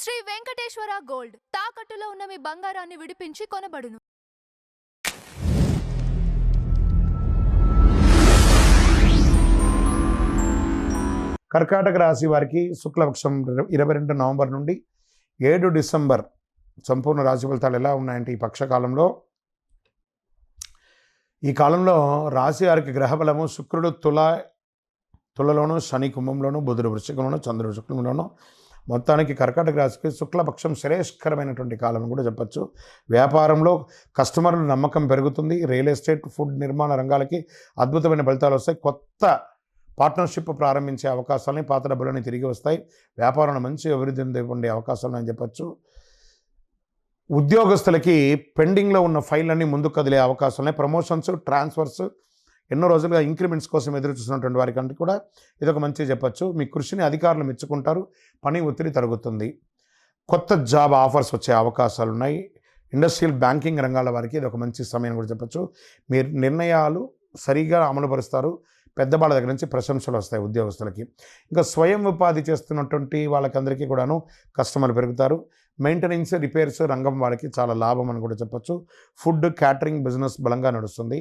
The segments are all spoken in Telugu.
శ్రీ వెంకటేశ్వర గోల్డ్ తాకట్టులో ఉన్న మీ బంగారాన్ని విడిపించి కొనబడును. కర్కాటక రాశి వారికి శుక్లపక్షం 22 నవంబర్ నుండి 7 డిసెంబర్ సంపూర్ణ రాశి ఫలితాలు ఎలా ఉన్నాయంటే ఈ కాలంలో రాశి వారికి గ్రహబలము శుక్రుడు తులలోను, శని కుంభంలోను, బుధుడు వృశ్చికంలోను, చంద్రుడు శుక్లంలోను, మొత్తానికి కర్కాటక రాశికి శుక్లపక్షం శ్రేయస్కరమైనటువంటి కాలం కూడా చెప్పచ్చు. వ్యాపారంలో కస్టమర్ల నమ్మకం పెరుగుతుంది. రియల్ ఎస్టేట్, ఫుడ్ నిర్మాణ రంగాలకి అద్భుతమైన ఫలితాలు వస్తాయి. కొత్త పార్ట్నర్షిప్ ప్రారంభించే అవకాశాలని, పాత డబ్బులని తిరిగి వస్తాయి. వ్యాపారంలో మంచి అభివృద్ధి ఉండే అవకాశాలు అని చెప్పచ్చు. ఉద్యోగస్తులకి పెండింగ్లో ఉన్న ఫైళ్ళన్నీ ముందుకు కదిలే అవకాశాలు, ప్రమోషన్స్, ట్రాన్స్ఫర్స్, ఎన్నో రోజులుగా ఇంక్రిమెంట్స్ కోసం ఎదురు చూసినటువంటి వారికంటే కూడా ఇదొక మంచి చెప్పచ్చు. మీ కృషిని అధికారులు మెచ్చుకుంటారు. పని ఒత్తిడి తగ్గుతుంది. కొత్త జాబ్ ఆఫర్స్ వచ్చే అవకాశాలు ఉన్నాయి. ఇండస్ట్రియల్, బ్యాంకింగ్ రంగాల వారికి ఇది ఒక మంచి సమయం కూడా చెప్పచ్చు. మీరు నిర్ణయాలు సరిగా అమలుపరుస్తారు. పెద్దవాళ్ళ దగ్గర నుంచి ప్రశంసలు వస్తాయి ఉద్యోగస్తులకి. ఇంకా స్వయం ఉపాధి చేస్తున్నటువంటి వాళ్ళకందరికీ కూడాను కస్టమర్లు పెరుగుతారు. మెయింటెనెన్స్, రిపేర్స్ రంగం వాళ్ళకి చాలా లాభం అని కూడా చెప్పచ్చు. ఫుడ్, క్యాటరింగ్ బిజినెస్ బలంగా నడుస్తుంది.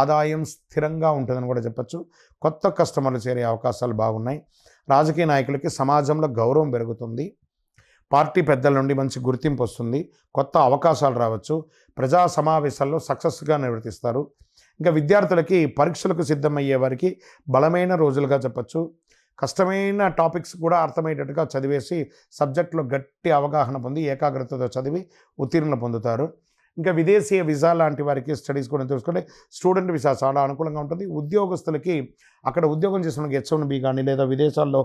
ఆదాయం స్థిరంగా ఉంటుందని కూడా చెప్పచ్చు. కొత్త కస్టమర్లు చేరే అవకాశాలు బాగున్నాయి. రాజకీయ నాయకులకి సమాజంలో గౌరవం పెరుగుతుంది. పార్టీ పెద్దల నుండి మంచి గుర్తింపు వస్తుంది. కొత్త అవకాశాలు రావచ్చు. ప్రజా సమావేశాల్లో సక్సెస్గా నిర్వర్తిస్తారు. ఇంకా విద్యార్థులకి పరీక్షలకు సిద్ధమయ్యే వారికి బలమైన రోజులుగా చెప్పచ్చు. కష్టమైన టాపిక్స్ కూడా అర్థమయ్యేటట్టుగా చదివేసి సబ్జెక్టులో గట్టి అవగాహన పొంది ఏకాగ్రతతో చదివి ఉత్తీర్ణత పొందుతారు. ఇంకా విదేశీయ వీసా లాంటి వారికి స్టడీస్ కూడా తెలుసుకుంటే స్టూడెంట్ వీసా చాలా అనుకూలంగా ఉంటుంది. ఉద్యోగస్తులకి అక్కడ ఉద్యోగం చేసిన వాళ్ళకి H1B కానీ లేదా విదేశాల్లో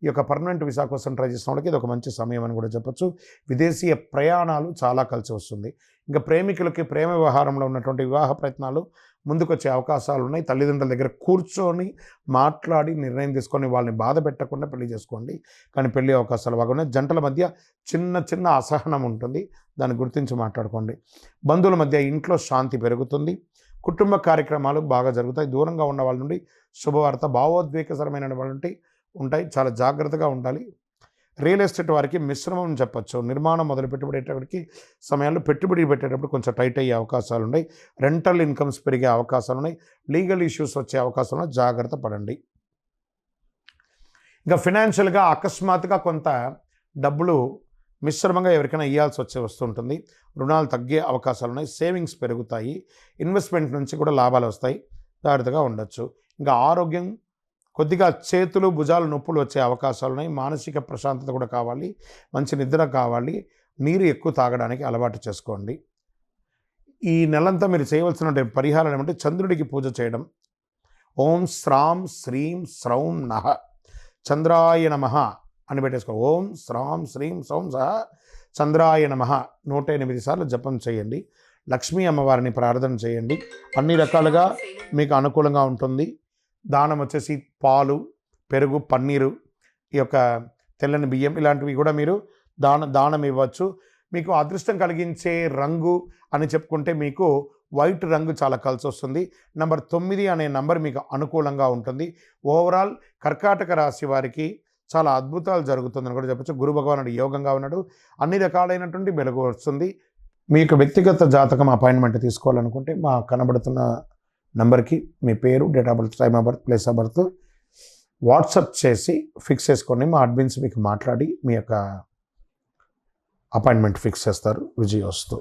ఈ యొక్క పర్మనెంట్ వీసా కోసం ట్రై చేసిన వాళ్ళకి ఇది ఒక మంచి సమయం అని కూడా చెప్పచ్చు. విదేశీయ ప్రయాణాలు చాలా కలిసి వస్తుంది. ఇంకా ప్రేమికులకి ప్రేమ వ్యవహారంలో ఉన్నటువంటి వివాహ ప్రయత్నాలు ముందుకొచ్చే అవకాశాలు ఉన్నాయి. తల్లిదండ్రుల దగ్గర కూర్చొని మాట్లాడి నిర్ణయం తీసుకొని వాళ్ళని బాధ పెట్టకుండా పెళ్లి చేసుకోండి. కానీ పెళ్లి అవకాశాలు బాగున్నాయి. జంటల మధ్య చిన్న అసహనం ఉంటుంది. దాన్ని గుర్తించి మాట్లాడుకోండి. బంధువుల మధ్య ఇంట్లో శాంతి పెరుగుతుంది. కుటుంబ కార్యక్రమాలు బాగా జరుగుతాయి. దూరంగా ఉన్న వాళ్ళ నుండి శుభవార్త, భావోద్వేగకరమైన వాళ్ళ నుండి ఉంటాయి. చాలా జాగ్రత్తగా ఉండాలి. రియల్ ఎస్టేట్ వారికి మిశ్రమం చెప్పచ్చు. నిర్మాణం మొదలు పెట్టుబడేటప్పటికి సమయాల్లో పెట్టుబడి పెట్టేటప్పుడు కొంచెం టైట్ అయ్యే అవకాశాలు ఉన్నాయి. రెంటల్ ఇన్కమ్స్ పెరిగే అవకాశాలు ఉన్నాయి. లీగల్ ఇష్యూస్ వచ్చే అవకాశాలు ఉన్నాయి. జాగ్రత్త పడండి. ఇంకా ఫినాన్షియల్గా అకస్మాత్తుగా కొంత డబ్బులు మిశ్రమంగా ఎవరికైనా ఇవ్వాల్సి వస్తుంటుంది. రుణాలు తగ్గే అవకాశాలు ఉన్నాయి. సేవింగ్స్ పెరుగుతాయి. ఇన్వెస్ట్మెంట్ నుంచి కూడా లాభాలు వస్తాయి. జాగ్రత్తగా ఉండొచ్చు. ఇంకా ఆరోగ్యం కొద్దిగా చేతులు, భుజాలు నొప్పులు వచ్చే అవకాశాలు ఉన్నాయి. మానసిక ప్రశాంతత కూడా కావాలి. మంచి నిద్ర కావాలి. నీరు ఎక్కువ తాగడానికి అలవాటు చేసుకోండి. ఈ నెలంతా మీరు చేయవలసిన పరిహారాలు ఏమంటే చంద్రుడికి పూజ చేయడం. ఓం శ్రాం శ్రీం శ్రౌం నః చంద్రాయ నమః అని పెట్టేసుకో. ఓం శ్రాం శ్రీం శ్రౌం సహ చంద్రాయ నమః 108 సార్లు జపం చేయండి. లక్ష్మీ అమ్మవారిని ప్రార్థన చేయండి. అన్ని రకాలుగా మీకు అనుకూలంగా ఉంటుంది. దానం వచ్చేసి పాలు, పెరుగు, పన్నీరు, ఈ యొక్క తెల్లని బియ్యం ఇలాంటివి కూడా మీరు దానం ఇవ్వచ్చు. మీకు అదృష్టం కలిగించే రంగు అని చెప్పుకుంటే మీకు వైట్ రంగు చాలా కలిసి వస్తుంది. నెంబర్ 9 అనే నంబర్ మీకు అనుకూలంగా ఉంటుంది. ఓవరాల్ కర్కాటక రాశి వారికి చాలా అద్భుతాలు జరుగుతుందని కూడా చెప్పచ్చు. గురు భగవానుడు యోగంగా ఉన్నాడు. అన్ని రకాలైనటువంటి వెలుగు వస్తుంది. మీకు వ్యక్తిగత జాతకం అపాయింట్మెంట్ తీసుకోవాలనుకుంటే మా కనబడుతున్న నంబర్కి మీ పేరు, date of birth, time of birth, place of birth WhatsApp చేసి ఫిక్స్ చేసుకోండి. మా అడ్మిన్స్ మీకు మాట్లాడి మీ యొక్క అపాయింట్మెంట్ ఫిక్స్ చేస్తారు. విజయోస్తు.